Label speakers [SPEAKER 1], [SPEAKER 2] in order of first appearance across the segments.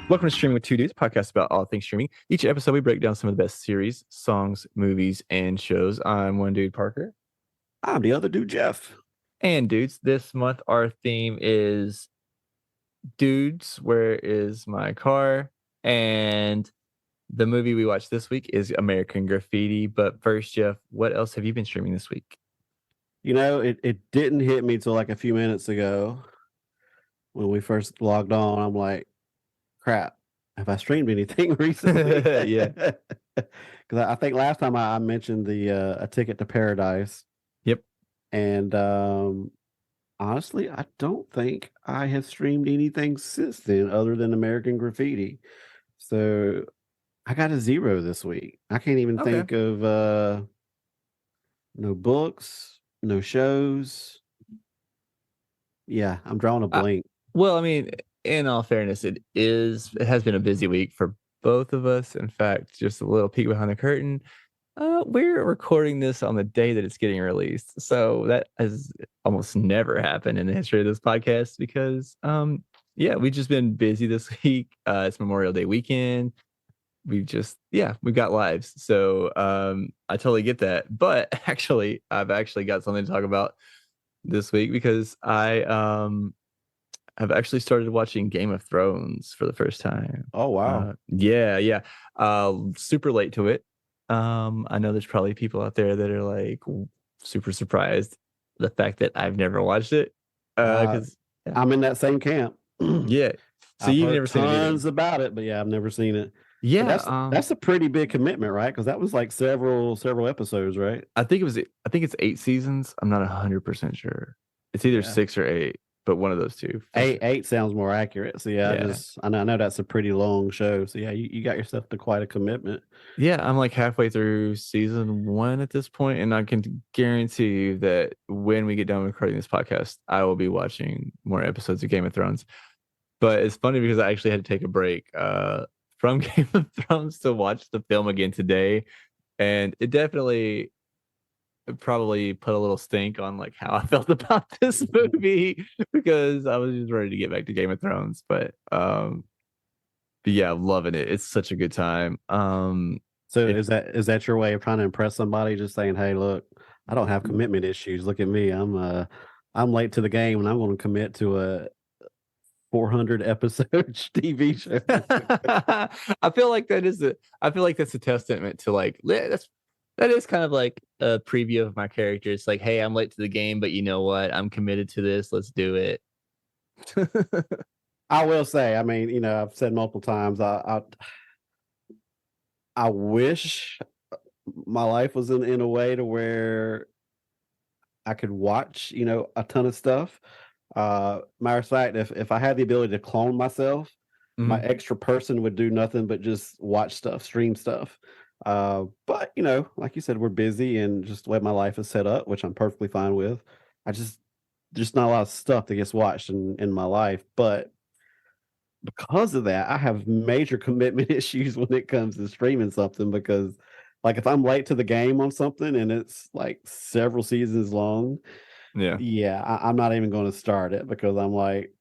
[SPEAKER 1] Welcome to Streaming with Two Dudes, podcast about all things streaming. Each episode, we break down some of the best series, songs, movies, and shows. I'm one dude, Parker.
[SPEAKER 2] I'm the other dude, Jeff.
[SPEAKER 1] And dudes, this month our theme is Dudes, Where Is My Car? And the movie we watched this week is American Graffiti. But first, Jeff, what else have you been streaming this week?
[SPEAKER 2] You know, it didn't hit me till like a few minutes ago when we first logged on. I'm like, crap, have I streamed anything recently?
[SPEAKER 1] Yeah.
[SPEAKER 2] Because I think last time I mentioned the A Ticket to Paradise.
[SPEAKER 1] Yep.
[SPEAKER 2] And honestly, I don't think I have streamed anything since then other than American Graffiti. So I got a 0 this week. I can't even think of no books, no shows. Yeah, I'm drawing a blank.
[SPEAKER 1] Well, I mean, in all fairness, it has been a busy week for both of us. In fact, just a little peek behind the curtain. We're recording this on the day that it's getting released. So that has almost never happened in the history of this podcast because, we've just been busy this week. It's Memorial Day weekend. We've got lives. So I totally get that. But actually, I've actually got something to talk about this week because I've actually started watching Game of Thrones for the first time.
[SPEAKER 2] Oh, wow.
[SPEAKER 1] Yeah. Super late to it. I know there's probably people out there that are like super surprised the fact that I've never watched it. Because
[SPEAKER 2] I'm in that same camp.
[SPEAKER 1] Yeah. So you've never seen it?
[SPEAKER 2] Tons about it, but yeah, I've never seen it.
[SPEAKER 1] Yeah,
[SPEAKER 2] that's a pretty big commitment, right? Because that was like several episodes, right?
[SPEAKER 1] I think it's 8 seasons. I'm not 100% sure. It's either 6 or 8, but one of those two.
[SPEAKER 2] Eight sounds more accurate. So I know that's a pretty long show. So yeah, you got yourself to quite a commitment.
[SPEAKER 1] Yeah, I'm like halfway through season 1 at this point, and I can guarantee you that when we get done recording this podcast, I will be watching more episodes of Game of Thrones. But it's funny because I actually had to take a break from Game of Thrones to watch the film again today, and it definitely probably put a little stink on like how I felt about this movie because I was just ready to get back to Game of Thrones. But yeah, I'm loving it. It's such a good time.
[SPEAKER 2] So is that your way of trying to impress somebody? Just saying, hey, look, I don't have commitment issues. Look at me. I'm late to the game, and I'm going to commit to a 400 episode TV show.
[SPEAKER 1] I feel like that's a testament to like that is kind of like a preview of my character. It's like, hey, I'm late to the game, but you know what? I'm committed to this. Let's do it.
[SPEAKER 2] I will say, I mean, you know, I've said multiple times, I wish my life was in a way to where I could watch, you know, a ton of stuff. Matter of fact, if I had the ability to clone myself, my extra person would do nothing but just watch stuff, stream stuff. But you know, like you said, we're busy and just the way my life is set up, which I'm perfectly fine with. Just not a lot of stuff that gets watched in my life. But because of that, I have major commitment issues when it comes to streaming something because like if I'm late to the game on something and it's like several seasons long, I'm not even going to start it because I'm like,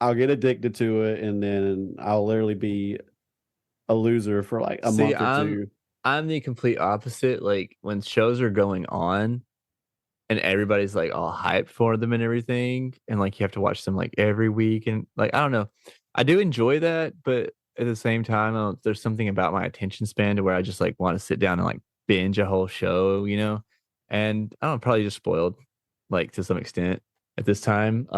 [SPEAKER 2] I'll get addicted to it and then I'll literally be a loser for like a month or two.
[SPEAKER 1] I'm the complete opposite. Like when shows are going on and everybody's like all hyped for them and everything, and like you have to watch them like every week, and like I don't know, I do enjoy that, but at the same time, there's something about my attention span to where I just like want to sit down and like binge a whole show, you know, and I don't know, probably just spoiled like to some extent at this time,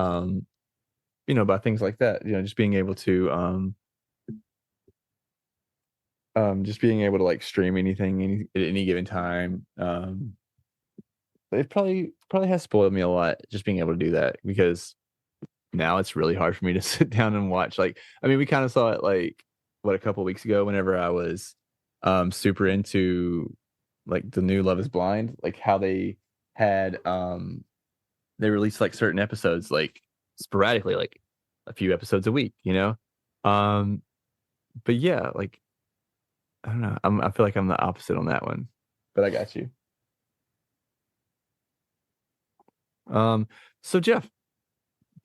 [SPEAKER 1] you know, by things like that, you know, just being able to like stream anything at any given time. It probably has spoiled me a lot just being able to do that because now it's really hard for me to sit down and watch. Like, I mean, we kind of saw it like a couple of weeks ago whenever I was super into like the new Love Is Blind, like how they had they released like certain episodes like sporadically, like a few episodes a week, you know? Um, but yeah, like I don't know. I feel like I'm the opposite on that one, but I got you. Um, so Jeff,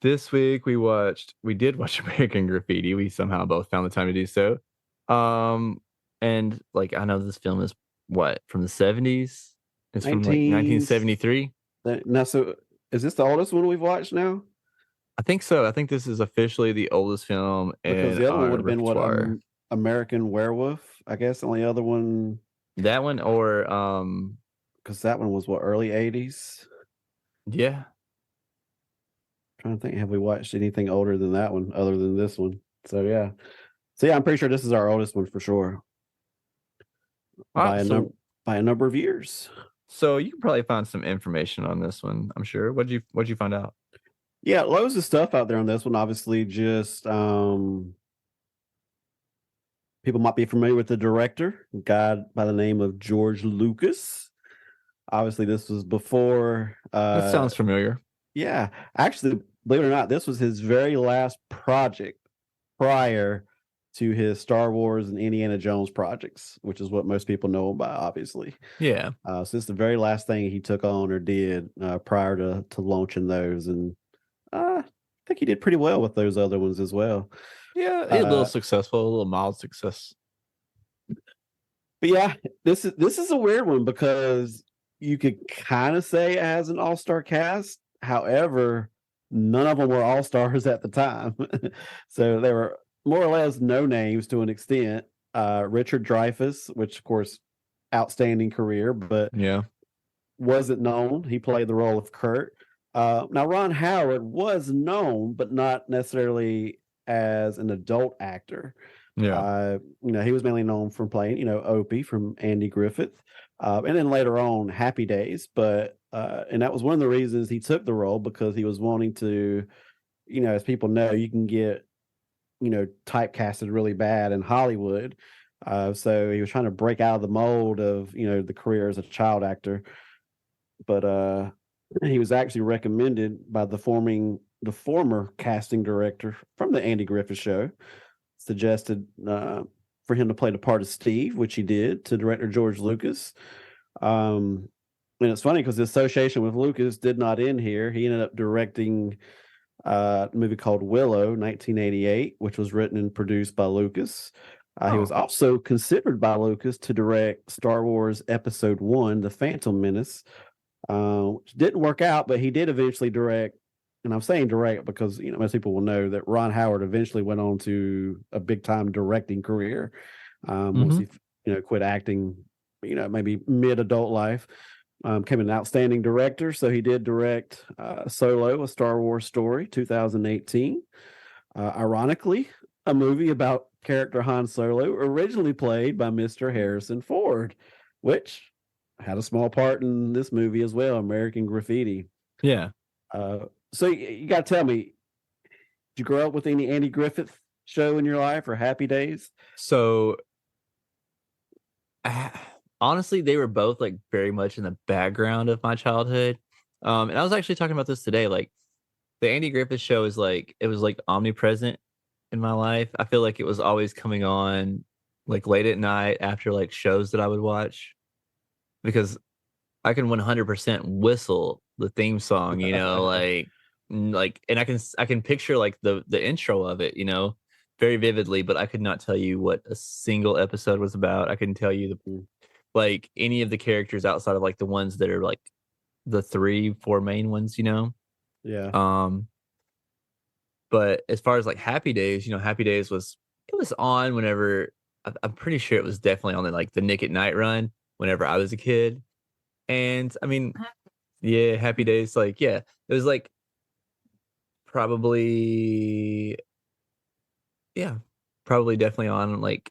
[SPEAKER 1] this week we did watch American Graffiti. We somehow both found the time to do so. Um, and like I know this film is what from the 70s. It's from like
[SPEAKER 2] 19.
[SPEAKER 1] 1973.
[SPEAKER 2] Now, so is this the oldest one we've watched now?
[SPEAKER 1] I think so. I think this is officially the oldest film
[SPEAKER 2] Because
[SPEAKER 1] in
[SPEAKER 2] the other one
[SPEAKER 1] our
[SPEAKER 2] would have been what,
[SPEAKER 1] repertoire.
[SPEAKER 2] American Werewolf, I guess. The only other one,
[SPEAKER 1] That one or
[SPEAKER 2] because that one was what, early 80s.
[SPEAKER 1] yeah.
[SPEAKER 2] Trying to think, have we watched anything older than that one other than this one? So yeah, I'm pretty sure this is our oldest one for sure
[SPEAKER 1] Ah,
[SPEAKER 2] by a number of years.
[SPEAKER 1] so you can probably find some information on this one, I'm sure. What'd you find out?
[SPEAKER 2] Yeah, loads of stuff out there on this one. Obviously, just people might be familiar with the director, a guy by the name of George Lucas. Obviously, this was before.
[SPEAKER 1] That sounds familiar.
[SPEAKER 2] Yeah, actually, believe it or not, this was his very last project prior to his Star Wars and Indiana Jones projects, which is what most people know him by, obviously.
[SPEAKER 1] Yeah.
[SPEAKER 2] So this is the very last thing he took on or did prior to launching those, and I think he did pretty well with those other ones as well.
[SPEAKER 1] Yeah, a little successful, a little mild success.
[SPEAKER 2] But yeah, this is a weird one because you could kind of say it has an all-star cast. However, none of them were all-stars at the time. So they were more or less no names to an extent. Richard Dreyfuss, which of course, outstanding career, but
[SPEAKER 1] Yeah.
[SPEAKER 2] wasn't known. He played the role of Kurt. Now Ron Howard was known, but not necessarily as an adult actor.
[SPEAKER 1] Yeah.
[SPEAKER 2] He was mainly known from playing, Opie from Andy Griffith, and then later on Happy Days. But and that was one of the reasons he took the role, because he was wanting to, as people know, you can get, typecasted really bad in Hollywood. So he was trying to break out of the mold of, the career as a child actor. But he was actually recommended by the former casting director from the Andy Griffith Show, suggested for him to play the part of Steve, which he did, to director George Lucas. And it's funny because the association with Lucas did not end here. He ended up directing a movie called Willow, 1988, which was written and produced by Lucas. He was also considered by Lucas to direct Star Wars Episode 1, The Phantom Menace, which didn't work out, but he did eventually direct. And I'm saying direct because most people will know that Ron Howard eventually went on to a big time directing career once he quit acting, maybe mid adult life. Became an outstanding director, so he did direct Solo, a Star Wars story, 2018. Ironically, a movie about character Han Solo, originally played by Mr. Harrison Ford, which had a small part in this movie as well, American Graffiti.
[SPEAKER 1] Yeah.
[SPEAKER 2] So you got to tell me, did you grow up with any Andy Griffith show in your life or Happy Days?
[SPEAKER 1] So honestly, they were both like very much in the background of my childhood. And I was actually talking about this today. Like the Andy Griffith Show is like it was like omnipresent in my life. I feel like it was always coming on like late at night after like shows that I would watch, because I can 100% whistle the theme song, and I can picture like the intro of it, very vividly, but I could not tell you what a single episode was about. I couldn't tell you like any of the characters outside of like the ones that are like the 3-4 main ones,
[SPEAKER 2] Yeah.
[SPEAKER 1] But as far as like Happy Days, Happy Days was on whenever I'm pretty sure it was definitely on like the Nick at Night run whenever I was a kid. And I mean, yeah, Happy Days, like, yeah, it was like probably, yeah, probably definitely on like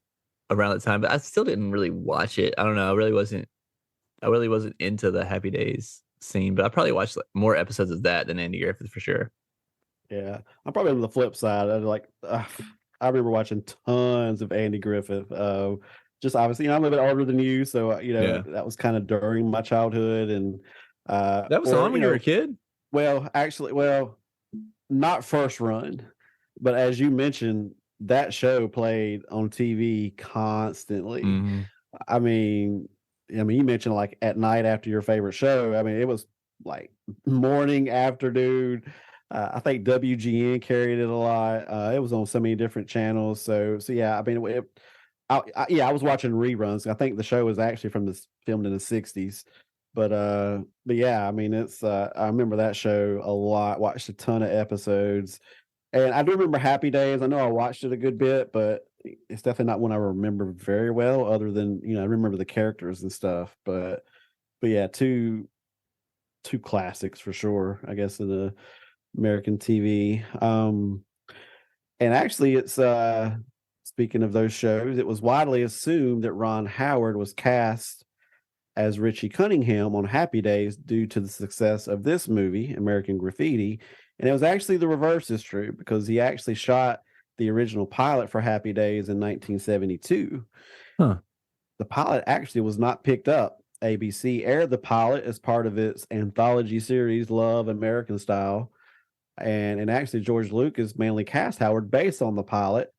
[SPEAKER 1] around the time, but I still didn't really watch it. I don't know. I really wasn't into the Happy Days scene, but I probably watched like more episodes of that than Andy Griffith for sure.
[SPEAKER 2] Yeah. I'm probably on the flip side. I remember watching tons of Andy Griffith. just obviously, I'm a little bit older than you, so
[SPEAKER 1] Yeah.
[SPEAKER 2] that was kind of during my childhood, and
[SPEAKER 1] That was
[SPEAKER 2] or
[SPEAKER 1] on when you were a kid?
[SPEAKER 2] well, actually, well, not first run, but as you mentioned, that show played on TV constantly.
[SPEAKER 1] Mhm.
[SPEAKER 2] I mean, you mentioned like at night after your favorite show. I mean, it was like morning, afternoon. I think WGN carried it a lot. It was on so many different channels. So yeah, I mean, yeah, I was watching reruns. I think the show was actually filmed in the '60s, but yeah, I mean, I remember that show a lot. Watched a ton of episodes, and I do remember Happy Days. I know I watched it a good bit, but it's definitely not one I remember very well, other than, I remember the characters and stuff. But yeah, two classics for sure, I guess, in the American TV. And actually it's speaking of those shows, it was widely assumed that Ron Howard was cast as Richie Cunningham on Happy Days due to the success of this movie, American Graffiti. And it was actually the reverse is true, because he actually shot the original pilot for Happy Days in 1972.
[SPEAKER 1] Huh.
[SPEAKER 2] The pilot actually was not picked up. ABC aired the pilot as part of its anthology series, Love American Style. And actually, George Lucas mainly cast Howard based on the pilot.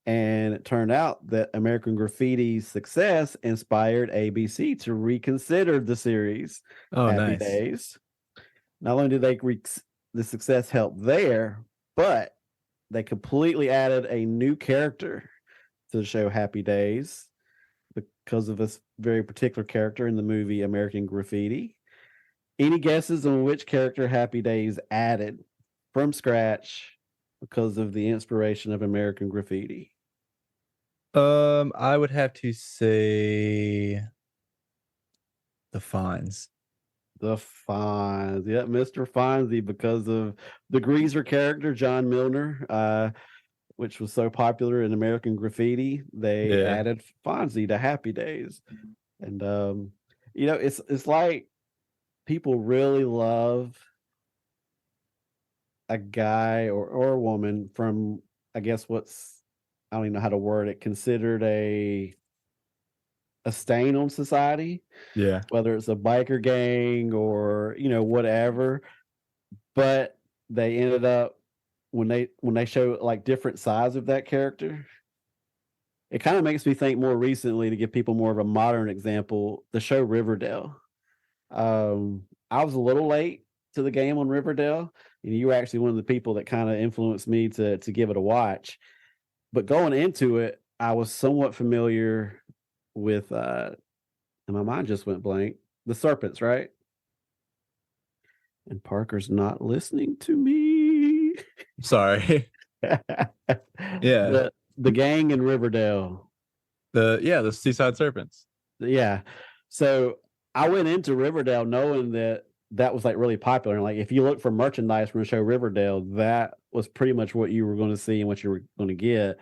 [SPEAKER 2] And it turned out that American Graffiti's success inspired ABC to reconsider the series
[SPEAKER 1] Oh,
[SPEAKER 2] Happy
[SPEAKER 1] nice.
[SPEAKER 2] Days. Not only did the success help there, but they completely added a new character to the show Happy Days because of this very particular character in the movie American Graffiti. Any guesses on which character Happy Days added from scratch because of the inspiration of American Graffiti?
[SPEAKER 1] I would have to say the Fonz.
[SPEAKER 2] The Fonz. Yep, Mr. Fonzie, because of the Greaser character, John Milner, which was so popular in American Graffiti. They
[SPEAKER 1] Yeah.
[SPEAKER 2] added Fonzie to Happy Days. And it's like people really love a guy or a woman from, I guess, I don't even know how to word it, considered a stain on society,
[SPEAKER 1] Yeah.
[SPEAKER 2] whether it's a biker gang or whatever. But they ended up, when they show like different sides of that character, it kind of makes me think more recently, to give people more of a modern example, the show Riverdale. I was a little late to the game on Riverdale, and you were actually one of the people that kind of influenced me to give it a watch. But going into it, I was somewhat familiar with and my mind just went blank. The serpents, right? And Parker's not listening to me.
[SPEAKER 1] Sorry. Yeah.
[SPEAKER 2] The gang in Riverdale.
[SPEAKER 1] The Seaside Serpents.
[SPEAKER 2] Yeah. So I went into Riverdale knowing that was like really popular. And like, if you look for merchandise from the show Riverdale, that was pretty much what you were going to see and what you were going to get.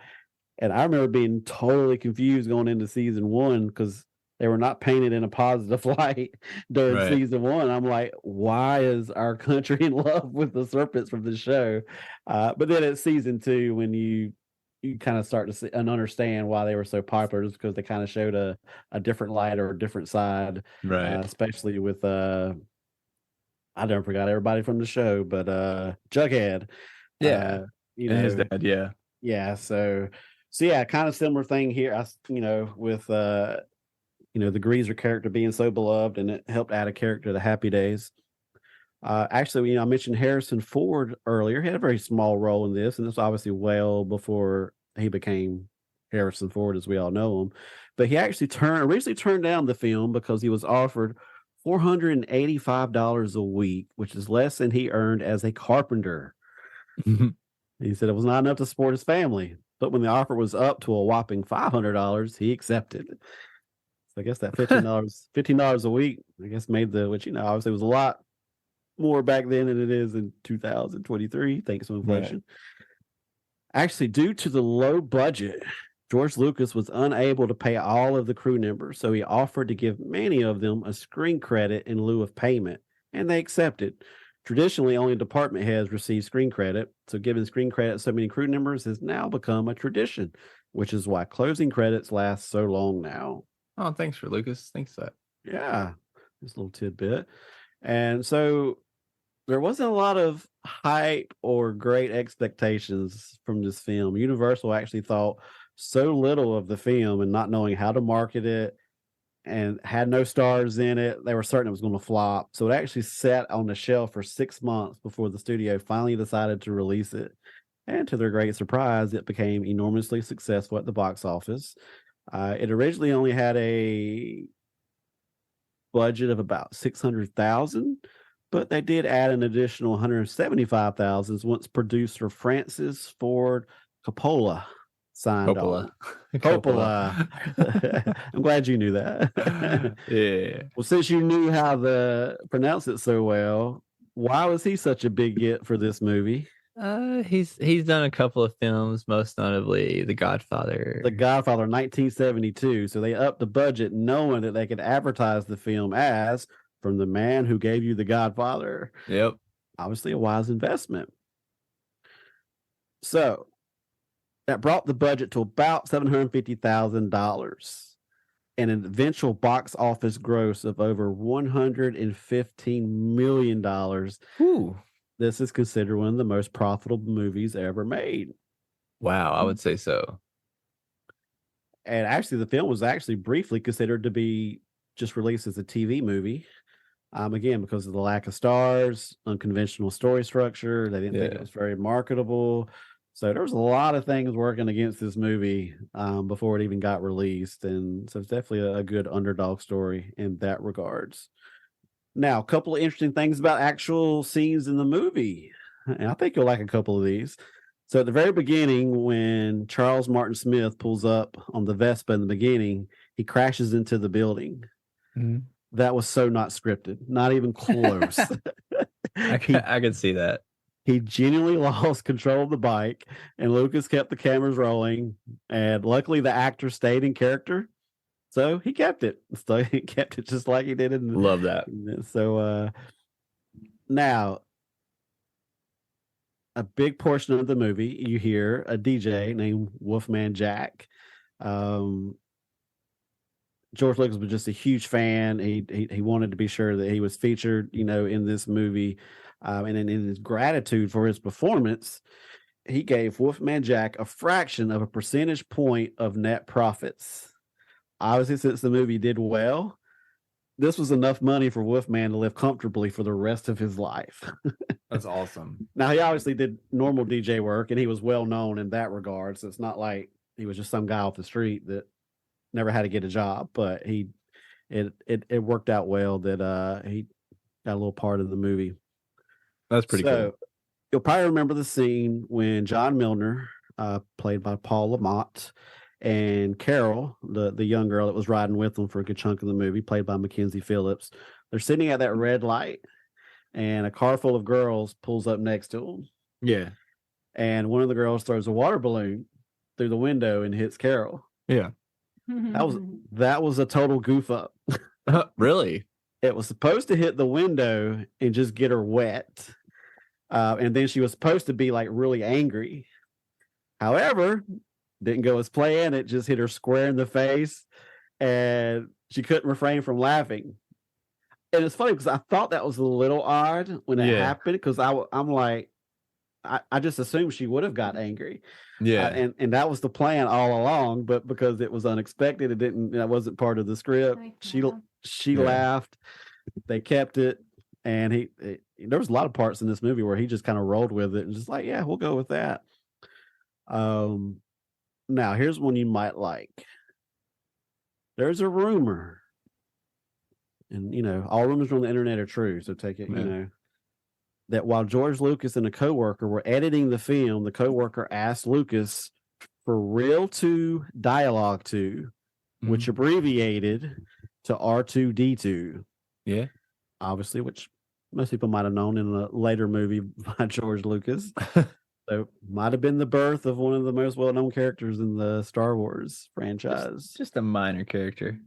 [SPEAKER 2] And I remember being totally confused going into season one, because they were not painted in a positive light during
[SPEAKER 1] Right.
[SPEAKER 2] season one. I'm like, why is our country in love with the serpents from the show? But then at season two, when you kind of start to see and understand why they were so popular, is because they kind of showed a different light or a different side,
[SPEAKER 1] Right.
[SPEAKER 2] especially with I never forgot everybody from the show, but Jughead,
[SPEAKER 1] Yeah.
[SPEAKER 2] you
[SPEAKER 1] And his
[SPEAKER 2] know,
[SPEAKER 1] dad, yeah.
[SPEAKER 2] yeah. So yeah, kind of similar thing here. With the Greaser character being so beloved, and it helped add a character to Happy Days. Actually, I mentioned Harrison Ford earlier. He had a very small role in this, and this obviously well before he became Harrison Ford as we all know him. But he actually originally turned down the film because he was offered $485 a week, which is less than he earned as a carpenter. He said it was not enough to support his family, but when the offer was up to a whopping $500, he accepted. So I guess that $15 a week, I guess, made which obviously was a lot more back then than it is in 2023, thanks to inflation. Right. Actually, due to the low budget, George Lucas was unable to pay all of the crew members, so he offered to give many of them a screen credit in lieu of payment, and they accepted. Traditionally, only department heads receive screen credit, so giving screen credit to so many crew members has now become a tradition which is why closing credits last so long now.
[SPEAKER 1] Oh, thanks for Lucas. Thanks for that.
[SPEAKER 2] Yeah, this little tidbit. And so there wasn't a lot of hype or great expectations from this film. Universal actually thought so little of the film, and not knowing how to market it, and had no stars in it. They were certain it was going to flop. So it actually sat on the shelf for 6 months before the studio finally decided to release it. And to their great surprise, it became enormously successful at the box office. It originally only had a budget of about 600,000, but they did add an additional 175,000 once producer Francis Ford Coppola signed on. Coppola. I'm glad you knew that.
[SPEAKER 1] Yeah.
[SPEAKER 2] Well, since you knew how to pronounce it so well, why was he such a big hit for this movie?
[SPEAKER 1] He's done a couple of films, most notably The Godfather.
[SPEAKER 2] The Godfather, 1972. So they upped the budget knowing that they could advertise the film as From the Man Who Gave You the Godfather.
[SPEAKER 1] Yep.
[SPEAKER 2] Obviously a wise investment. So that brought the budget to about $750,000 and an eventual box office gross of over $115 million.
[SPEAKER 1] Ooh.
[SPEAKER 2] This is considered one of the most profitable movies ever made.
[SPEAKER 1] Wow, I would say so.
[SPEAKER 2] And actually, the film was actually briefly considered to be just released as a TV movie. Again, because of the lack of stars, unconventional story structure, they didn't think it was very marketable. So there was a lot of things working against this movie before it even got released. And so it's definitely a good underdog story in that regards. Now, a couple of interesting things about actual scenes in the movie. And I think you'll like a couple of these. So at the very beginning, when Charles Martin Smith pulls up on the Vespa in the beginning, he crashes into the building.
[SPEAKER 1] Mm-hmm.
[SPEAKER 2] That was so not scripted, not even close.
[SPEAKER 1] I could see that.
[SPEAKER 2] He genuinely lost control of the bike, and Lucas kept the cameras rolling. And luckily, the actor stayed in character. So he kept it. So he kept it just like he did in the,
[SPEAKER 1] love that.
[SPEAKER 2] So now a big portion of the movie, you hear a DJ named Wolfman Jack. George Lucas was just a huge fan. He wanted to be sure that he was featured, in this movie. And in his gratitude for his performance, he gave Wolfman Jack a fraction of a percentage point of net profits. Obviously, since the movie did well, this was enough money for Wolfman to live comfortably for the rest of his life.
[SPEAKER 1] That's awesome.
[SPEAKER 2] Now, he obviously did normal DJ work, and he was well known in that regard. So it's not like he was just some guy off the street that never had to get a job. But it worked out well that he got a little part of the movie.
[SPEAKER 1] That's pretty cool.
[SPEAKER 2] You'll probably remember the scene when John Milner, played by Paul Lamont, and Carol, the young girl that was riding with them for a good chunk of the movie, played by Mackenzie Phillips, they're sitting at that red light, and a car full of girls pulls up next to them.
[SPEAKER 1] Yeah.
[SPEAKER 2] And one of the girls throws a water balloon through the window and hits Carol.
[SPEAKER 1] Yeah.
[SPEAKER 2] That was a total goof up.
[SPEAKER 1] Really?
[SPEAKER 2] It was supposed to hit the window and just get her wet. And then she was supposed to be like really angry. However, didn't go as planned. It just hit her square in the face, and she couldn't refrain from laughing. And it's funny because I thought that was a little odd when it happened, because I'm like, I just assumed she would have got angry.
[SPEAKER 1] Yeah.
[SPEAKER 2] And that was the plan all along, but because it was unexpected, that wasn't part of the script. She laughed. They kept it, and there was a lot of parts in this movie where he just kind of rolled with it and just like, yeah, we'll go with that. Now here's one you might like. There's a rumor, and all rumors on the internet are true, so take it, that while George Lucas and a coworker were editing the film, the coworker asked Lucas for Real 2 Dialogue 2, which abbreviated to R2D2.
[SPEAKER 1] Yeah.
[SPEAKER 2] Obviously, which most people might have known in a later movie by George Lucas. So might have been the birth of one of the most well-known characters in the Star Wars franchise.
[SPEAKER 1] Just a minor character.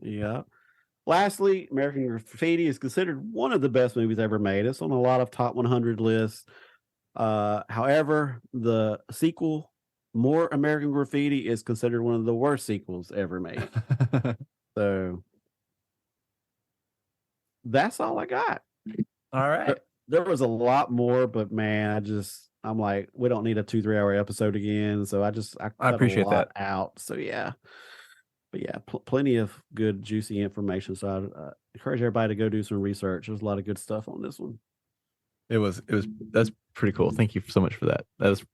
[SPEAKER 2] Yeah. Lastly, American Graffiti is considered one of the best movies ever made. It's on a lot of top 100 lists. However, the sequel More American Graffiti is considered one of the worst sequels ever made. So that's all I got.
[SPEAKER 1] All right.
[SPEAKER 2] There was a lot more, but man, I'm like, we don't need a 2-3 hour episode again. So I
[SPEAKER 1] I
[SPEAKER 2] cut a
[SPEAKER 1] appreciate
[SPEAKER 2] lot
[SPEAKER 1] that.
[SPEAKER 2] out. So yeah, but yeah, plenty of good juicy information. So I encourage everybody to go do some research. There's a lot of good stuff on this one.
[SPEAKER 1] That's pretty cool. Thank you so much for that. That was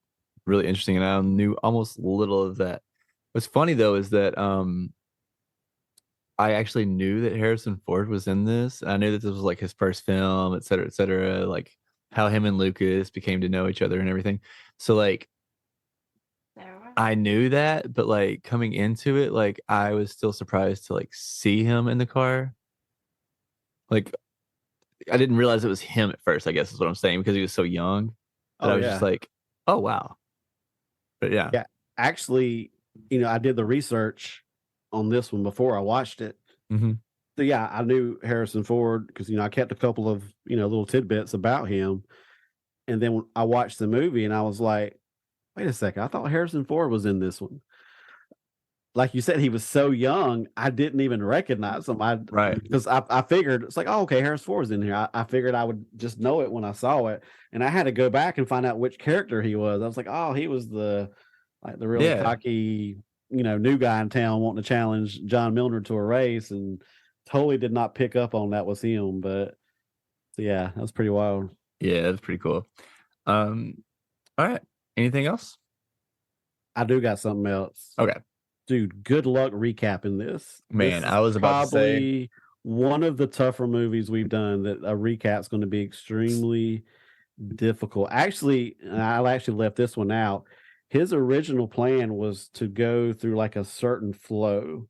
[SPEAKER 1] really interesting, and I knew almost little of that. What's funny though is that I actually knew that Harrison Ford was in this. I knew that this was like his first film, et cetera, like how him and Lucas became to know each other and everything. So like I knew that, but like coming into it, like I was still surprised to like see him in the car. Like I didn't realize it was him at first, I guess is what I'm saying, because he was so young that
[SPEAKER 2] Oh
[SPEAKER 1] I was just
[SPEAKER 2] yeah,
[SPEAKER 1] like, oh wow. But yeah.
[SPEAKER 2] yeah. Actually, I did the research on this one before I watched it.
[SPEAKER 1] Hmm.
[SPEAKER 2] So yeah, I knew Harrison Ford because I kept a couple of little tidbits about him, and then when I watched the movie and I was like, wait a second, I thought Harrison Ford was in this one. Like you said, he was so young, I didn't even recognize him.
[SPEAKER 1] Right.
[SPEAKER 2] Because I figured it's like, oh, okay, Harrison Ford's in here. I figured I would just know it when I saw it, and I had to go back and find out which character he was. I was like, oh, he was the really
[SPEAKER 1] Yeah.
[SPEAKER 2] cocky, new guy in town wanting to challenge John Milner to a race, and totally did not pick up on that was him. But so yeah, that was pretty wild.
[SPEAKER 1] Yeah, that's pretty cool. Um, all right. Anything else?
[SPEAKER 2] I do got something else.
[SPEAKER 1] Okay.
[SPEAKER 2] Dude, good luck recapping this.
[SPEAKER 1] Man,
[SPEAKER 2] This is
[SPEAKER 1] I was about to say,
[SPEAKER 2] probably one of the tougher movies we've done that a recap's going to be extremely difficult. Actually, I actually left this one out. His original plan was to go through like a certain flow.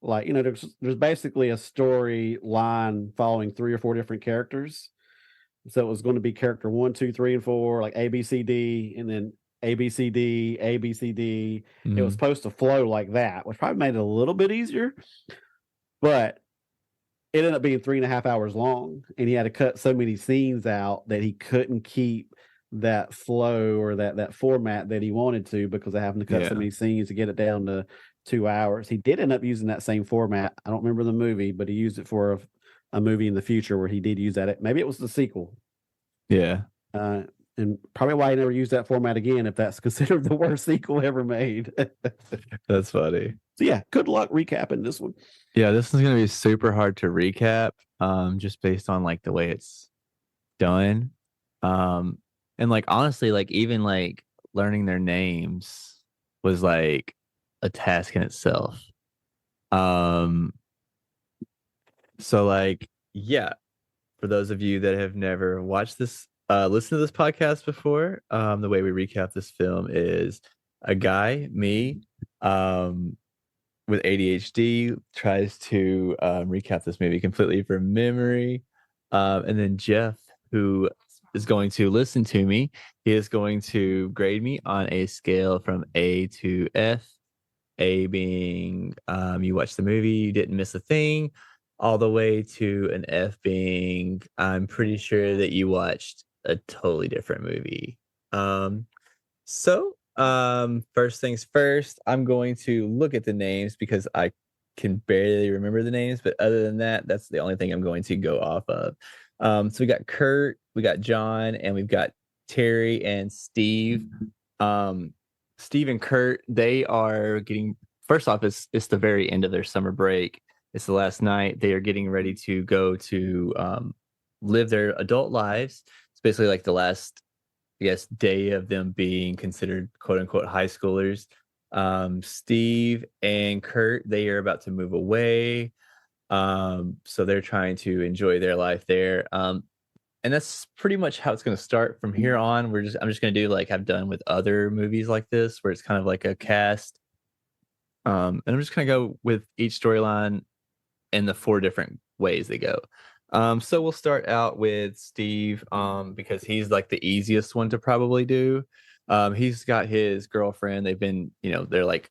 [SPEAKER 2] Like, there's basically a story line following 3 or 4 different characters. So it was going to be character 1, 2, 3, and 4, like A, B, C, D, and then A, B, C, D, A, B, C, D. It was
[SPEAKER 1] mhm,
[SPEAKER 2] supposed to flow like that, which probably made it a little bit easier, but it ended up being 3.5 hours long, and he had to cut so many scenes out that he couldn't keep that flow or that format that he wanted to because of having to cut so
[SPEAKER 1] yeah,
[SPEAKER 2] many scenes to get it down to 2 hours. He did end up using that same format. I don't remember the movie, but he used it for a movie in the future where he did use that. Maybe it was the sequel.
[SPEAKER 1] yeah,
[SPEAKER 2] Uh, and probably why he never used that format again, if that's considered the worst sequel ever made.
[SPEAKER 1] that's funny.
[SPEAKER 2] So yeah, good luck recapping this one.
[SPEAKER 1] Yeah, this is gonna be super hard to recap, just based on like the way it's done. Um, and like honestly, like even like learning their names was like a task in itself. Um, so like, yeah, for those of you that have never watched this, listened to this podcast before, the way we recap this film is a guy, me, um, with ADHD, tries to recap this movie completely from memory. And then Jeff, who is going to listen to me, he is going to grade me on a scale from A to F. A being you watched the movie, you didn't miss a thing, all the way to an F being I'm pretty sure that you watched a totally different movie. First things first, I'm going to look at the names because I can barely remember the names, but other than that, that's the only thing I'm going to go off of. So we got Kurt, we got John, and we've got Terry and Steve. Um, Steve and Kurt, they are getting first off, it's the very end of their summer break. It's the last night. They are getting ready to go to live their adult lives. It's basically like the last, I guess, day of them being considered quote unquote high schoolers. Steve and Kurt, they are about to move away. So they're trying to enjoy their life there. And that's pretty much how it's going to start from here on. I'm just going to do like I've done with other movies like this, where it's kind of like a cast. And I'm just going to go with each storyline in the 4 different ways they go. So we'll start out with Steve, because he's like the easiest one to probably do. He's got his girlfriend. They've been, they're like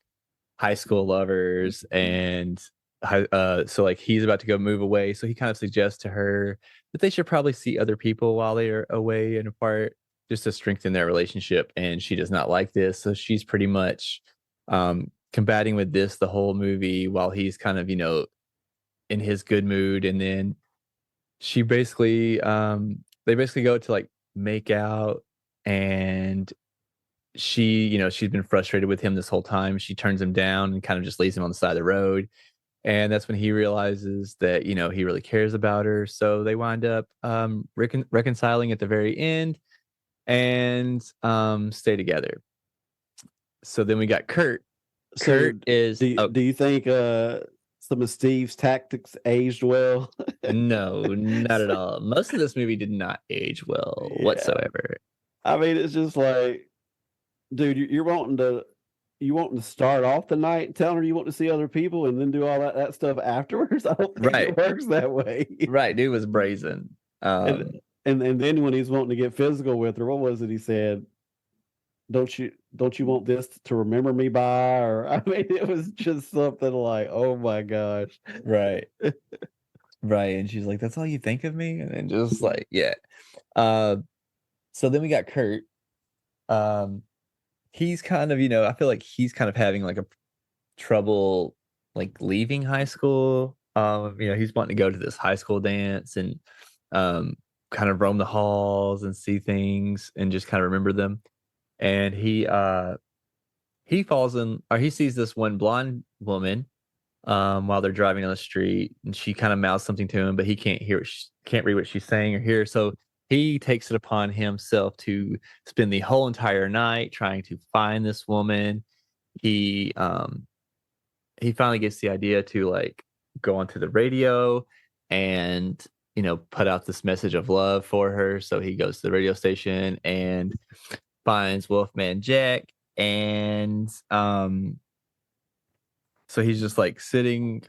[SPEAKER 1] high school lovers, and so like he's about to go move away. So he kind of suggests to her that they should probably see other people while they are away and apart, just to strengthen their relationship, and she does not like this, so she's pretty much combating with this the whole movie while he's kind of, in his good mood. And then she basically they basically go to like make out, and she's been frustrated with him this whole time. She turns him down and kind of just lays him on the side of the road. And that's when he realizes that, he really cares about her. So they wind up reconciling at the very end and stay together. So then we got Kurt.
[SPEAKER 2] So
[SPEAKER 1] Kurt is
[SPEAKER 2] do you think some of Steve's tactics aged well?
[SPEAKER 1] no, not at all. Most of this movie did not age well
[SPEAKER 2] Yeah.
[SPEAKER 1] whatsoever.
[SPEAKER 2] I mean, it's just like, dude, you're wanting to start off the night telling her you want to see other people and then do all that stuff afterwards. I don't think
[SPEAKER 1] Right.
[SPEAKER 2] it works that way.
[SPEAKER 1] Right, dude was brazen.
[SPEAKER 2] And then when he's wanting to get physical with her, what was it he said? Don't you want this to remember me by? Or I mean, it was just something like, oh my gosh.
[SPEAKER 1] Right. Right. And she's like, "That's all you think of me?" And then just like, yeah. So then we got Kurt. He's kind of, I feel like he's kind of having like a trouble like leaving high school. He's wanting to go to this high school dance and kind of roam the halls and see things and just kind of remember them. And he falls in, or he sees this one blonde woman while they're driving on the street, and she kind of mouths something to him, but he can't hear can't read what she's saying or hear. So he takes it upon himself to spend the whole entire night trying to find this woman. He finally gets the idea to like go onto the radio and put out this message of love for her. So he goes to the radio station and finds Wolfman Jack, and so he's just like sitting,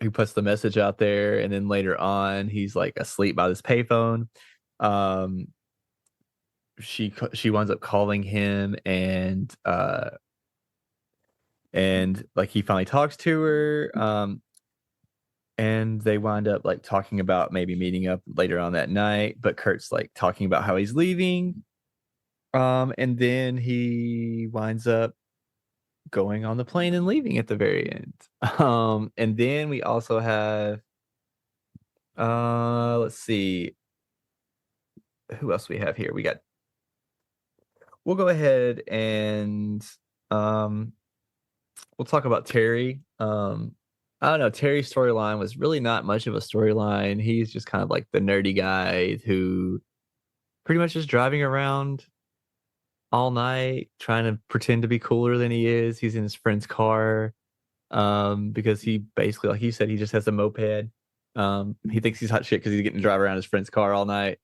[SPEAKER 1] he puts the message out there, and then later on he's like asleep by this payphone. She winds up calling him, and like he finally talks to her, and they wind up like talking about maybe meeting up later on that night, but Kurt's like talking about how he's leaving. And then he winds up going on the plane and leaving at the very end. And then we also have let's see who else we have here. We'll go ahead and we'll talk about Terry. I don't know, Terry's storyline was really not much of a storyline. He's just kind of like the nerdy guy who pretty much is driving around all night trying to pretend to be cooler than he is. He's in his friend's car because he basically, like you said, he just has a moped. He thinks he's hot shit because he's getting to drive around his friend's car all night.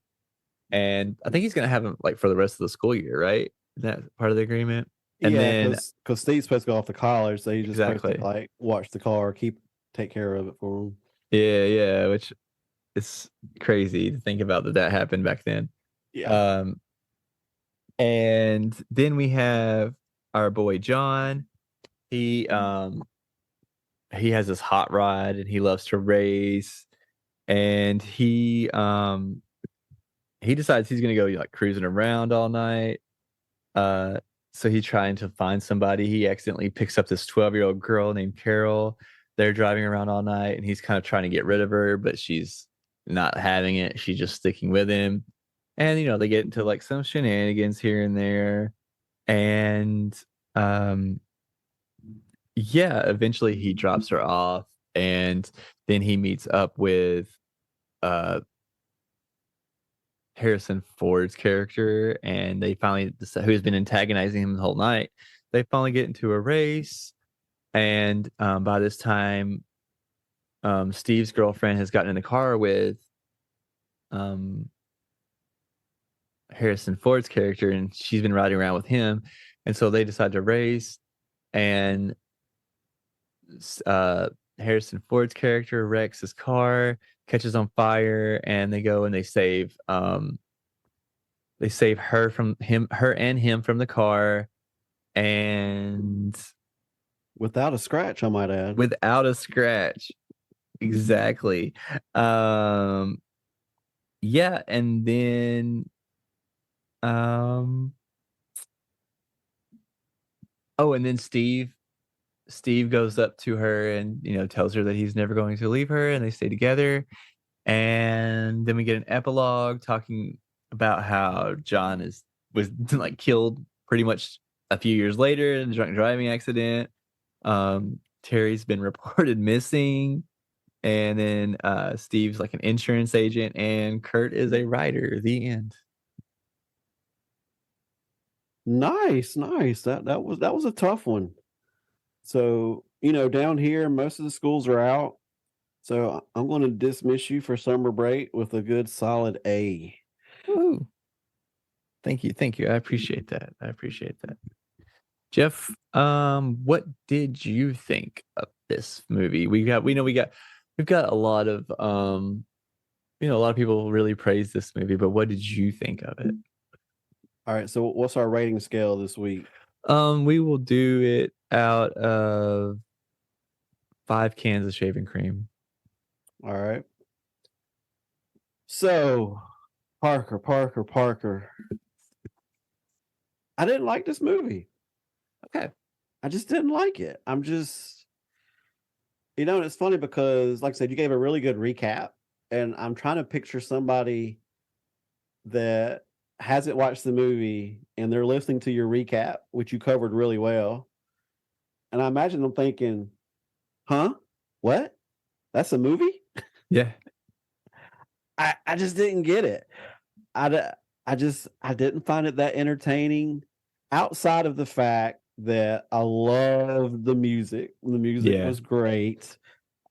[SPEAKER 1] And I think he's going to have him like for the rest of the school year, right? Is that part of the agreement? And then
[SPEAKER 2] because Steve's supposed to go off to college, so he just
[SPEAKER 1] exactly
[SPEAKER 2] supposed to, like watch the car, take care of it for him.
[SPEAKER 1] Yeah, which is crazy to think about that happened back then.
[SPEAKER 2] Yeah.
[SPEAKER 1] And then we have our boy John. He has this hot rod and he loves to race, and he decides he's gonna go like cruising around all night. So he's trying to find somebody. He accidentally picks up this 12-year-old girl named Carol. They're driving around all night, and he's kind of trying to get rid of her, but she's not having it. She's just sticking with him. And they get into like some shenanigans here and there. And eventually he drops her off, and then he meets up with Harrison Ford's character, and they finally decide, who's been antagonizing him the whole night. They finally get into a race, and by this time, Steve's girlfriend has gotten in the car with Harrison Ford's character, and she's been riding around with him, and so they decide to race, and Harrison Ford's character wrecks his car, catches on fire, and they go and they save her and him from the car, and
[SPEAKER 2] without a scratch, I might add.
[SPEAKER 1] Without a scratch. Exactly. And then Um. Oh, and then Steve goes up to her and tells her that he's never going to leave her, and they stay together. And then we get an epilogue talking about how John was like killed pretty much a few years later in a drunk driving accident. Terry's been reported missing, and then Steve's like an insurance agent, and Kurt is a writer. The end.
[SPEAKER 2] Nice, nice. That was a tough one. So, down here, most of the schools are out. So I'm going to dismiss you for summer break with a good solid A.
[SPEAKER 1] Woo. Thank you. I appreciate that. I appreciate that. Jeff, what did you think of this movie? We've got a lot of a lot of people really praise this movie, but what did you think of it?
[SPEAKER 2] All right. So what's our rating scale this week?
[SPEAKER 1] We will do it out of 5 cans of shaving cream.
[SPEAKER 2] All right. So Parker. I didn't like this movie.
[SPEAKER 1] Okay.
[SPEAKER 2] I just didn't like it. I'm just, and it's funny because, like I said, you gave a really good recap, and I'm trying to picture somebody that hasn't watched the movie and they're listening to your recap, which you covered really well. And I imagine them thinking, huh? What? That's a movie?
[SPEAKER 1] Yeah.
[SPEAKER 2] I just didn't get it. I didn't find it that entertaining outside of the fact that I loved the music. The music
[SPEAKER 1] Yeah.
[SPEAKER 2] was great.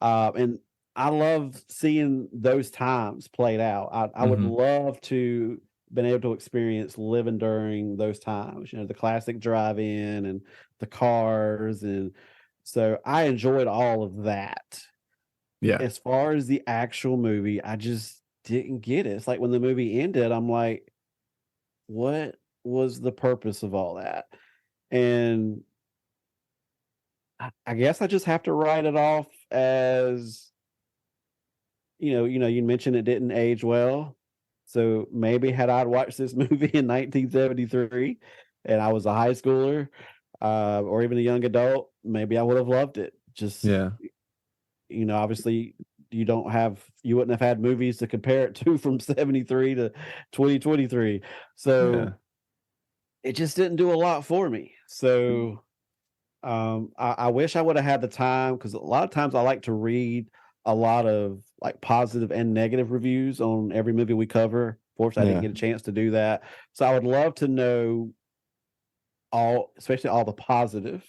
[SPEAKER 2] And I love seeing those times played out. I would
[SPEAKER 1] Mhm.
[SPEAKER 2] love to been able to experience living during those times, the classic drive-in and the cars. And so I enjoyed all of that.
[SPEAKER 1] Yeah.
[SPEAKER 2] As far as the actual movie, I just didn't get it. It's like when the movie ended, I'm like, what was the purpose of all that? And I guess I just have to write it off as, you mentioned it didn't age well. So maybe had I watched this movie in 1973 and I was a high schooler, or even a young adult, maybe I would have loved it. Just,
[SPEAKER 1] Yeah.
[SPEAKER 2] obviously you wouldn't have had movies to compare it to from 73 to 2023.
[SPEAKER 1] Yeah.
[SPEAKER 2] So it just didn't do a lot for me. So I wish I would have had the time, because a lot of times I like to read a lot of like positive and negative reviews on every movie we cover. Fortunately, I didn't
[SPEAKER 1] Yeah.
[SPEAKER 2] get a chance to do that. So I would love to know especially all the positive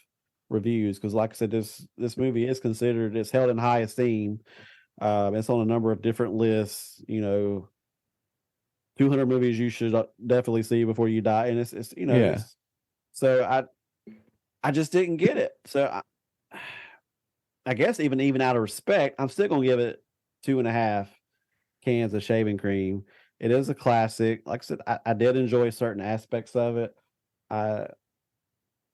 [SPEAKER 2] reviews, because like I said, this movie is considered, it's held in high esteem. It's on a number of different lists. 200 movies you should definitely see before you die, and it's
[SPEAKER 1] Yeah.
[SPEAKER 2] it's so I just didn't get it. So I guess even out of respect, I'm still gonna give it 2.5 cans of shaving cream. It is a classic. Like I said, I did enjoy certain aspects of it. I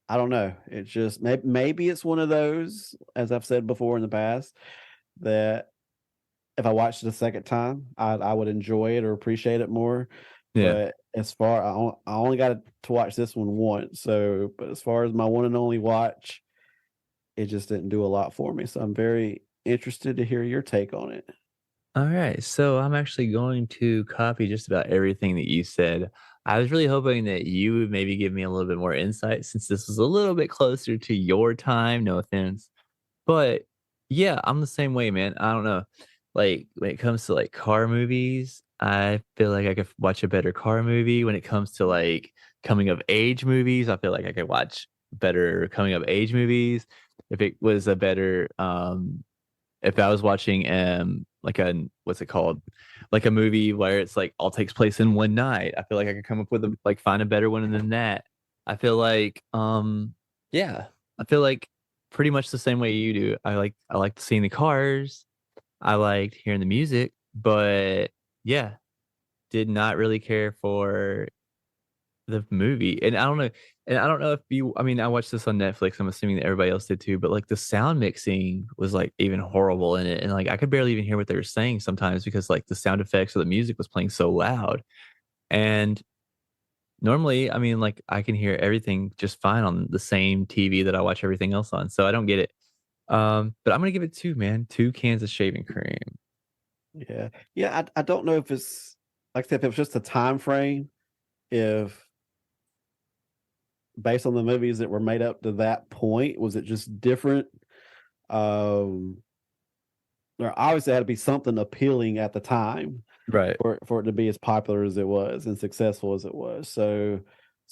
[SPEAKER 2] I don't know. It's just maybe it's one of those, as I've said before in the past, that if I watched it a second time, I would enjoy it or appreciate it more.
[SPEAKER 1] Yeah.
[SPEAKER 2] But as far I only got to watch this one once. So, but as far as my one and only watch, it just didn't do a lot for me. So I'm very interested to hear your take on it.
[SPEAKER 1] All right. So I'm actually going to copy just about everything that you said. I was really hoping that you would maybe give me a little bit more insight since this was a little bit closer to your time. No offense. But yeah, I'm the same way, man. I don't know. Like when it comes to like car movies, I feel like I could watch a better car movie. When it comes to like coming of age movies, I feel like I could watch better coming of age movies. If it was a better if I was watching like a what's it called? Like a movie where it's like all takes place in one night. I feel like I could come up with find a better one than that. I feel like yeah, I feel like pretty much the same way you do. I like seeing the cars. I liked hearing the music, but yeah, did not really care for the movie. And I don't know if you I mean, I watched this on Netflix. I'm assuming that everybody else did too, but like the sound mixing was like even horrible in it. And like I could barely even hear what they were saying sometimes because like the sound effects or the music was playing so loud. And Normally, I mean, like I can hear everything just fine on the same TV that I watch everything else on, so I don't get it. But I'm gonna give it two, man. Two cans of shaving cream.
[SPEAKER 2] Yeah. Yeah, I don't know if it's like I said, if it was just a time frame, if based on the movies that were made up to that point, was it just different? Um, there obviously had to be something appealing at the time
[SPEAKER 1] Right.
[SPEAKER 2] for it to be as popular as it was and successful as it was. So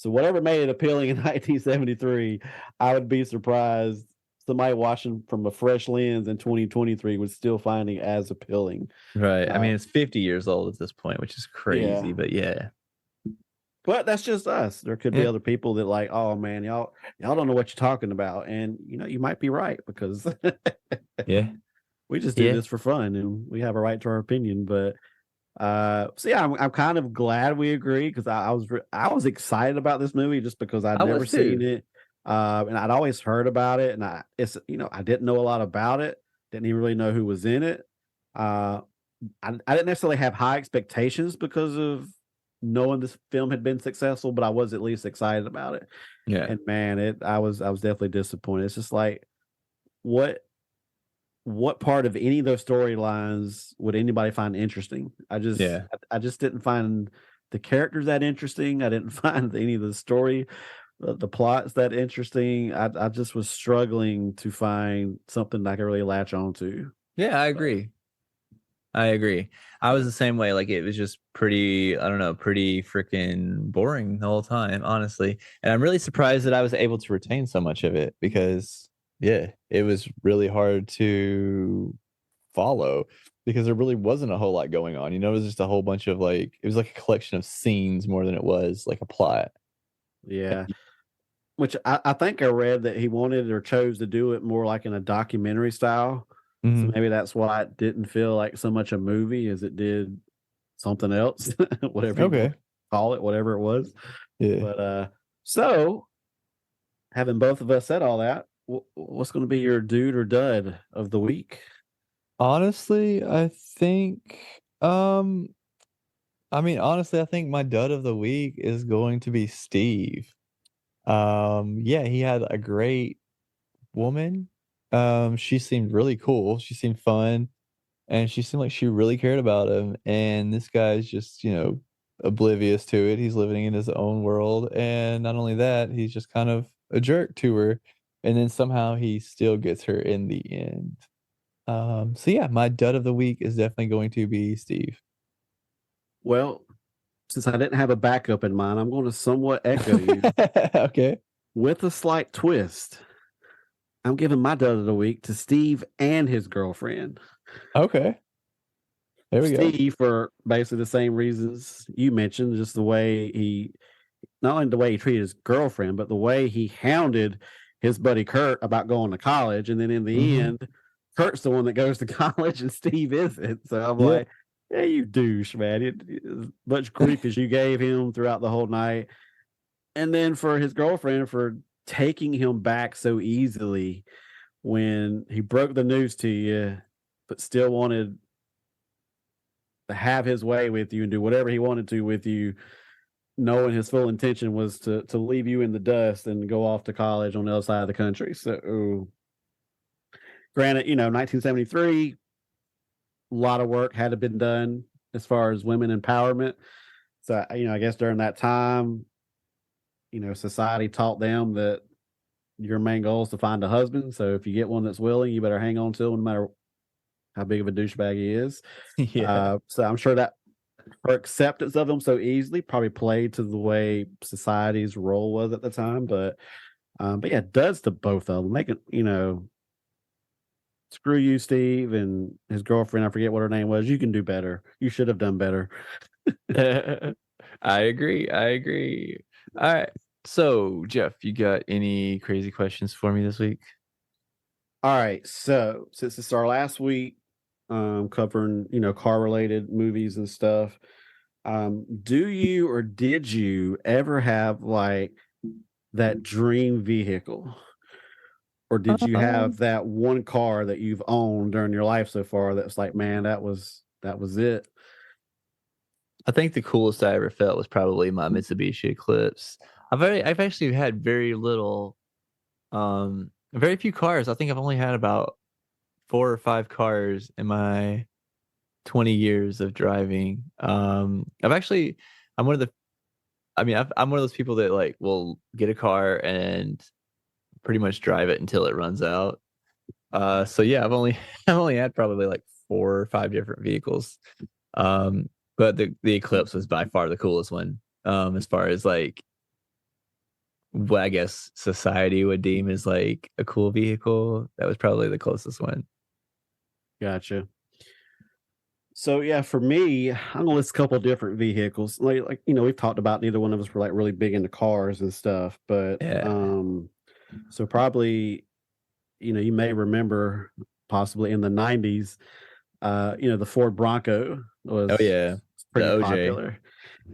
[SPEAKER 2] whatever made it appealing in 1973, I would be surprised somebody watching from a fresh lens in 2023 was still finding as appealing.
[SPEAKER 1] Right. I
[SPEAKER 2] Uh,
[SPEAKER 1] mean, it's 50 years old at this point, which is crazy,
[SPEAKER 2] yeah.
[SPEAKER 1] but yeah.
[SPEAKER 2] But that's just us. There could be
[SPEAKER 1] Yeah.
[SPEAKER 2] other people that like, oh man, y'all don't know what you're talking about. And you might be right because
[SPEAKER 1] Yeah.
[SPEAKER 2] we just do
[SPEAKER 1] Yeah.
[SPEAKER 2] this for fun and we have a right to our opinion. But so yeah, I'm kind of glad we agree because I was excited about this movie just because I'd
[SPEAKER 1] I
[SPEAKER 2] never
[SPEAKER 1] was
[SPEAKER 2] seen
[SPEAKER 1] too.
[SPEAKER 2] it, and I'd always heard about it, and I didn't know a lot about it, didn't even really know who was in it. Uh, I didn't necessarily have high expectations because of knowing this film had been successful, but I was at least excited about it.
[SPEAKER 1] Yeah.
[SPEAKER 2] And man, it I was definitely disappointed. It's just like what what part of any of those storylines would anybody find interesting?
[SPEAKER 1] Yeah.
[SPEAKER 2] I just didn't find the characters that interesting. I didn't find any of the story, the plots that interesting. I just was struggling to find something I could really latch on to.
[SPEAKER 1] Yeah, I
[SPEAKER 2] But,
[SPEAKER 1] agree. I agree. I was
[SPEAKER 2] but
[SPEAKER 1] the same way. Like it was just pretty, I don't know, pretty freaking boring the whole time, honestly. And I'm really surprised that I was able to retain so much of it because, yeah, it was really hard to follow because there really wasn't a whole lot going on. It was just a whole bunch of like, it was like a collection of scenes more than it was like a plot.
[SPEAKER 2] yeah, which I think I read that he wanted or chose to do it more like in a documentary style. So
[SPEAKER 1] Mhm.
[SPEAKER 2] maybe that's why it didn't feel like so much a movie as it did something else, whatever you want
[SPEAKER 1] Okay.
[SPEAKER 2] to call it, whatever it was.
[SPEAKER 1] Yeah.
[SPEAKER 2] But so having both of us said all that, what's going to be your dude or dud of the week?
[SPEAKER 1] Honestly, I think, honestly, I think my dud of the week is going to be Steve. Yeah, he had a great woman. She seemed really cool. She seemed fun, and she seemed like she really cared about him. And this guy's just, oblivious to it. He's living in his own world, and not only that, he's just kind of a jerk to her. And then somehow he still gets her in the end. So yeah, my dud of the week is definitely going to be Steve.
[SPEAKER 2] Well, since I didn't have a backup in mind, I'm going to somewhat echo you
[SPEAKER 1] Okay.
[SPEAKER 2] with a slight twist. I'm giving my dud of the week to Steve and his girlfriend.
[SPEAKER 1] Okay. There we go.
[SPEAKER 2] Steve for basically the same reasons you mentioned, just the way he not only the way he treated his girlfriend, but the way he hounded his buddy Kurt about going to college. And then in the
[SPEAKER 1] Hmm.
[SPEAKER 2] end, Kurt's the one that goes to college and Steve isn't. So I'm
[SPEAKER 1] Yeah.
[SPEAKER 2] like, yeah, you douche, man. As much grief as you gave him throughout the whole night. And then for his girlfriend for taking him back so easily when he broke the news to you, but still wanted to have his way with you and do whatever he wanted to with you, knowing his full intention was to leave you in the dust and go off to college on the other side of the country. So, granted, 1973, a lot of work had to been done as far as women empowerment. So, I guess during that time, society taught them that your main goal is to find a husband. So, if you get one that's willing, you better hang on to him no matter how big of a douchebag he is.
[SPEAKER 1] Yeah.
[SPEAKER 2] So, I'm sure that her acceptance of him so easily probably played to the way society's role was at the time. But yeah, it does to both of them. Make it, screw you, Steve, and his girlfriend. I forget what her name was. You can do better. You should have done better.
[SPEAKER 1] I agree. I agree. All right. So, Jeff, you got any crazy questions for me this week?
[SPEAKER 2] All right. So since it's our last week, covering car related movies and stuff, do you or did you ever have like that dream vehicle? Or did you have
[SPEAKER 1] Um,
[SPEAKER 2] that one car that you've owned during your life so far that's like, man, that was it?
[SPEAKER 1] I think the coolest I ever felt was probably my Mitsubishi Eclipse. I've actually had very few cars. I think I've only had about 4 or 5 cars in my 20 years of driving. I'm one of the, I'm one of those people that like will get a car and pretty much drive it until it runs out. So yeah, I've only had probably like 4 or 5 different vehicles. Um, but the Eclipse was by far the coolest one. As far as like what I guess society would deem as like a cool vehicle, that was probably the closest one.
[SPEAKER 2] Gotcha. So yeah, for me, I'm gonna list a couple different vehicles. Like we've talked about neither one of us were like really big into cars and stuff, but
[SPEAKER 1] Yeah.
[SPEAKER 2] so probably you may remember possibly in the 90s, the Ford Bronco
[SPEAKER 1] Oh
[SPEAKER 2] was
[SPEAKER 1] yeah. The
[SPEAKER 2] pretty
[SPEAKER 1] OJ.
[SPEAKER 2] popular.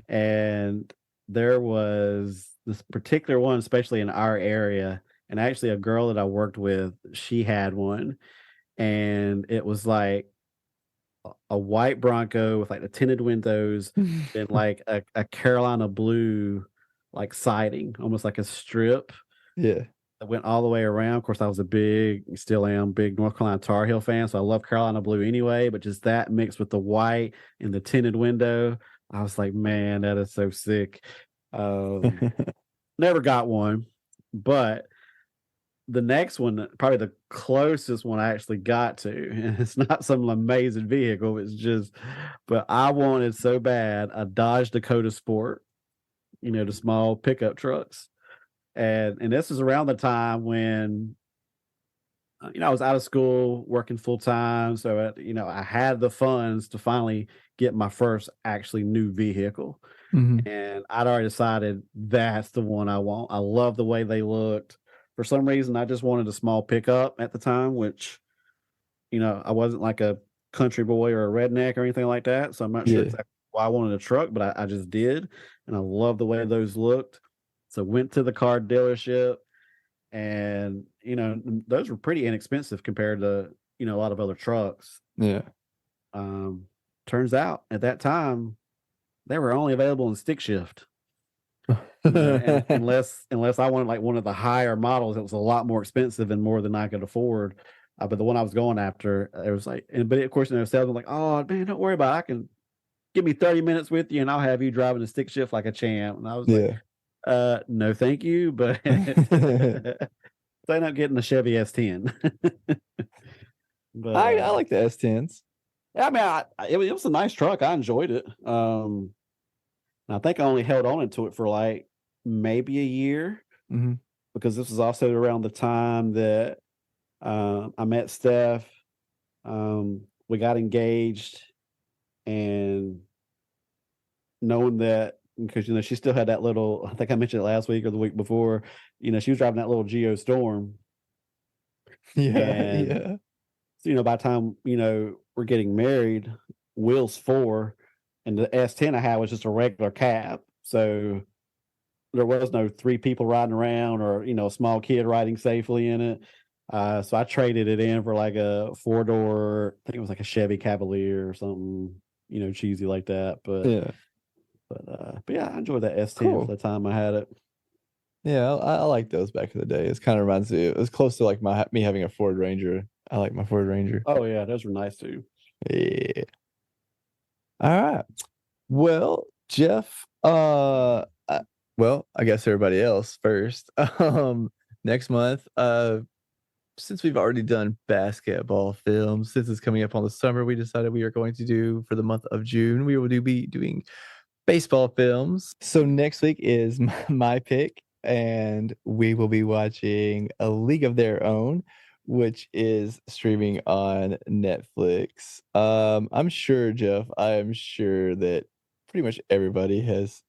[SPEAKER 2] And there was this particular one, especially in our area, and actually a girl that I worked with, she had one, and it was like a white Bronco with like the tinted windows and like a Carolina blue like siding, almost like a strip
[SPEAKER 1] Yeah.
[SPEAKER 2] that went all the way around. Of course, I was a big, still am big North Carolina Tar Heel fan, so I love Carolina blue anyway. But just that mixed with the white and the tinted window, I was like, man, that is so sick. Um, Never got one, but the next one, probably the closest one I actually got to, and it's not some amazing vehicle. It's just, but I wanted so bad a Dodge Dakota Sport, the small pickup trucks, and this is around the time when I was out of school working full time, so I had the funds to finally get my first actually new vehicle,
[SPEAKER 1] Mhm.
[SPEAKER 2] and I'd already decided that's the one I want. I love the way they looked. For some reason, I just wanted a small pickup at the time, which I wasn't like a country boy or a redneck or anything like that, so I'm not sure
[SPEAKER 1] Yeah.
[SPEAKER 2] exactly why I wanted a truck, but I just did, and I love the way those looked. So went to the car dealership, and those were pretty inexpensive compared to a lot of other trucks.
[SPEAKER 1] Yeah.
[SPEAKER 2] um Turns out at that time they were only available in stick shift, and unless I wanted like one of the higher models, it was a lot more expensive and more than I could afford. But the one I was going after, it was like, but of course, sales were like, oh man, don't worry about it. I can give me 30 minutes with you and I'll have you driving the stick shift like a champ. And I was like,
[SPEAKER 1] Yeah.
[SPEAKER 2] no thank you, but they not getting the Chevy S10. But
[SPEAKER 1] I like the S10s.
[SPEAKER 2] yeah, I mean, it was a nice truck. I enjoyed it. And I think I only held on to it for like maybe a year,
[SPEAKER 1] Mhm.
[SPEAKER 2] because this was also around the time that I met Steph. We got engaged, and knowing that, because she still had that little, I think I mentioned it last week or the week before, she was driving that little Geo Storm,
[SPEAKER 1] Yeah,
[SPEAKER 2] and
[SPEAKER 1] yeah.
[SPEAKER 2] so, by the time we're getting married, Will's 4, and the S10 I had was just a regular cab, so there was no 3 people riding around, or a small kid riding safely in it. So I traded it in for like a 4-door, I think it was like a Chevy Cavalier or something, cheesy like that. But
[SPEAKER 1] Yeah.
[SPEAKER 2] but yeah, I enjoyed that S10 for
[SPEAKER 1] Cool.
[SPEAKER 2] the time I had it.
[SPEAKER 1] Yeah, I like those back in the day. It's kind of reminds me. It was close to like me having a Ford Ranger. I like my Ford Ranger.
[SPEAKER 2] Oh yeah, those were nice too.
[SPEAKER 1] Yeah. All right. Well, Jeff, well, I guess everybody else first. Next month, since we've already done basketball films, since it's coming up on the summer, we decided we are going to do for the month of June, we will be doing baseball films. So next week is my pick, and we will be watching A League of Their Own, which is streaming on Netflix. I'm sure, Jeff, I am sure that pretty much everybody has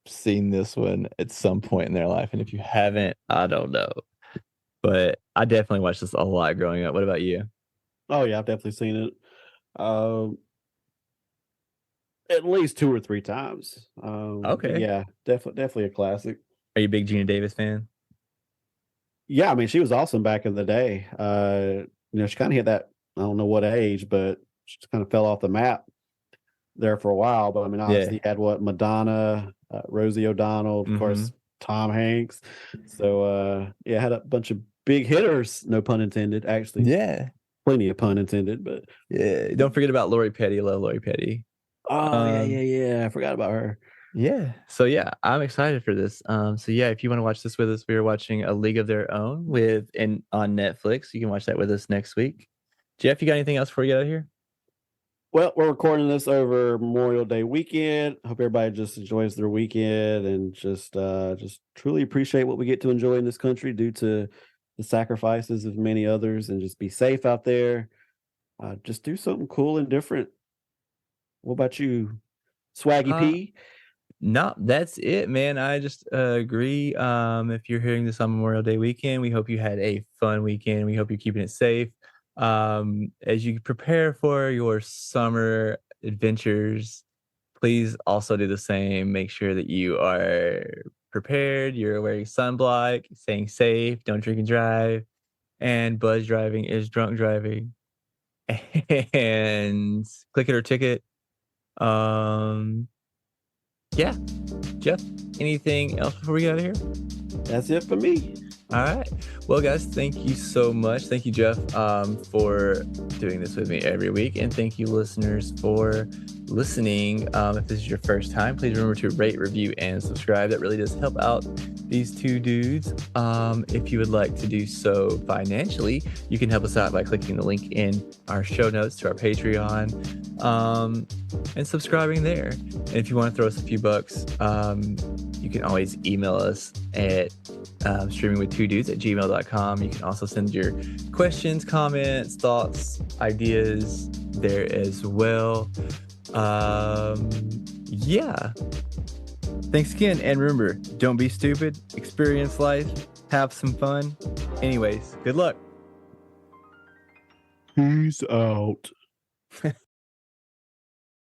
[SPEAKER 1] seen this one at some point in their life. And if you haven't, I don't know. But I definitely watched this a lot growing up. What about you?
[SPEAKER 2] Oh yeah, I've definitely seen it. Um, at least 2 or 3 times. But
[SPEAKER 1] Okay.
[SPEAKER 2] yeah, definitely a classic.
[SPEAKER 1] Are you a big Gina Davis fan?
[SPEAKER 2] Yeah, I mean, she was awesome back in the day. She kind of hit that, I don't know what age, but she just kind of fell off the map. there for a while. But I mean,
[SPEAKER 1] Yeah.
[SPEAKER 2] obviously, you had what Madonna, Rosie O'Donnell, of
[SPEAKER 1] Mm-hmm.
[SPEAKER 2] course, Tom Hanks. So yeah, had a bunch of big hitters. No pun intended. Actually,
[SPEAKER 1] Yeah.
[SPEAKER 2] plenty of pun intended. But
[SPEAKER 1] Yeah. Don't forget about Lori Petty. Love Lori Petty.
[SPEAKER 2] oh yeah,
[SPEAKER 1] Um,
[SPEAKER 2] yeah, yeah. I forgot about her.
[SPEAKER 1] yeah. So yeah, I'm excited for this. So yeah, if you want to watch this with us, we are watching A League of Their Own with and on Netflix. You can watch that with us next week. Jeff, you got anything else before we get out of here?
[SPEAKER 2] Well, we're recording this over Memorial Day weekend. Hope everybody just enjoys their weekend and just truly appreciate what we get to enjoy in this country due to the sacrifices of many others, and just be safe out there. Just do something cool and different. What about you, Swaggy
[SPEAKER 1] Uh,
[SPEAKER 2] P?
[SPEAKER 1] No, that's it, man. I just agree. If you're hearing this on Memorial Day weekend, we hope you had a fun weekend. We hope you're keeping it safe. As you prepare for your summer adventures, please also do the same. Make sure that you are prepared. You're wearing sunblock, staying safe. Don't drink and drive. And buzz driving is drunk driving. And click it or ticket. Um, yeah. Jeff, anything else before we get out of here?
[SPEAKER 2] That's it for me.
[SPEAKER 1] All right. Well, guys, thank you so much. Thank you, Jeff, for doing this with me every week. And thank you, listeners, for listening. If this is your first time, please remember to rate, review, and subscribe. That really does help out these two dudes. If you would like to do so financially, you can help us out by clicking the link in our show notes to our Patreon and subscribing there. And if you want to throw us a few bucks, you can always email us at streamingwith2dudes@gmail.com. You can also send your questions, comments, thoughts, ideas there as well. Yeah. Thanks again. And remember, don't be stupid, experience life, have some fun. Anyways, good luck.
[SPEAKER 2] Peace out.